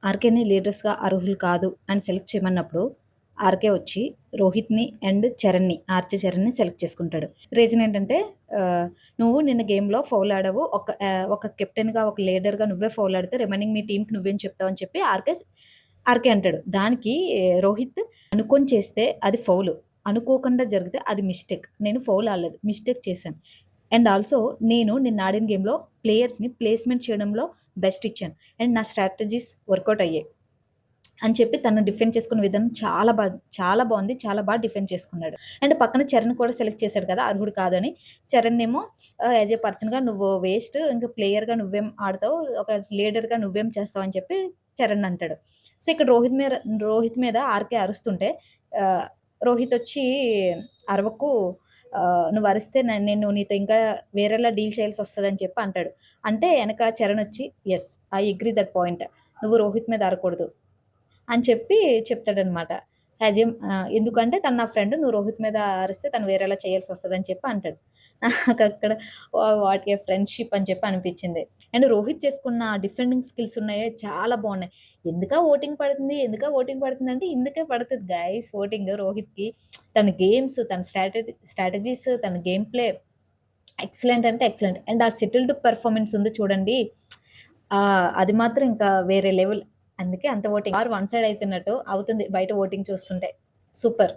ఆర్కేని లీడర్స్‌గా అర్హులు కాదు అని సెలెక్ట్ చేయమన్నప్పుడు, ఆర్కే వచ్చి రోహిత్‌ని అండ్ చరణ్‌ని, ఆర్‌చే చరణ్‌ని సెలెక్ట్ చేసుకుంటాడు. రీజన్ ఏంటంటే "నువ్వు నిన్న గేమ్‌లో ఫౌల్ ఆడావు. ఒక కెప్టెన్‌గా, ఒక లీడర్‌గా నువ్వే ఫౌల్ ఆడితే రిమైనింగ్ మీ టీమ్‌కి నువ్వేం చెప్తావు" అని చెప్పి ఆర్కే అంటాడు. దానికి రోహిత్ అనుకోని చేస్తే అది ఫౌలు. అనుకోకుండా జరిగితే అది మిస్టేక్. నేను ఫౌల్ ఆడలేదు. మిస్టేక్ చేశాను. అండ్ ఆల్సో నేను నిన్న ఆడిన గేమ్‌లో ప్లేయర్స్‌ని ప్లేస్‌మెంట్ చేయడంలో బెస్ట్ ఇచ్చాను. అండ్ నా స్ట్రాటజీస్ వర్కౌట్ అయ్యాయి. అని చెప్పి తను డిఫెండ్ చేసుకున్న విధానం చాలా బావుంది. చాలా డిఫెండ్ చేసుకున్నాడు. అండ్ పక్కన చరణ్ కూడా సెలెక్ట్ చేశాడు కదా! అర్హుడు కాదని. చరణ్‌నేమో యాస్ ఎ పర్సన్‌గా నువ్వు వేస్ట్. ఇంక ప్లేయర్‌గా నువ్వేం ఆడతావు? ఒక లీడర్‌గా నువ్వేం చేస్తావు? అని చెప్పి చరణ్ అంటాడు. సో, ఇక్కడ రోహిత్ మీద ఆర్‌కే అరుస్తుంటే ఆహ్, రోహిత్ వచ్చి అరవకు నువ్వు అరిస్తే నేను నీతో ఇంకా వేరేలా డీల్ చేయాల్సొస్తదని చెప్పి అంటాడు. అంటే ఎనక చరణ్ వచ్చి yes. I agree that point. నువ్వు రోహిత్ మీద అరవకూడదు. అని చెప్పి చెప్తాడనమాట. ఎందుకంటే తను నా ఫ్రెండ్. నువ్వు రోహిత్ మీద అరిస్తే తను వేరేలా చేయాల్సొస్తదని చెప్పి అంటాడు. నాకక్కడ వాట్ ఏ ఫ్రెండ్‌షిప్ అని చెప్పి అనిపిచ్చింది. అండ్ రోహిత్ చేసుకున్న డిఫెండింగ్ స్కిల్స్ ఉన్నాయే చాలా బావున్నాయి. ఓటింగ్ పడుతుంది అంటే ఇందుకే పడతది గైస్ ఓటింగ్ రోహిత్‌కి. తన గేమ్స్, తన స్ట్రాటజీస్, తన గేమ్ ప్లే ఎక్సలెంట్ అంటే ఎక్సలెంట్. అండ్ ఆ సెటిల్డ్ పెర్ఫార్మన్స్ ఉంది చూడండి. అది మాత్రం ఇంకా వేరే లెవెల్. అందుకే అంత ఓటింగ్. వన్ సైడ్ అయితున్నట్టు అవుతుంది బయట ఓటింగ్ చూస్తుంటే. సూపర్.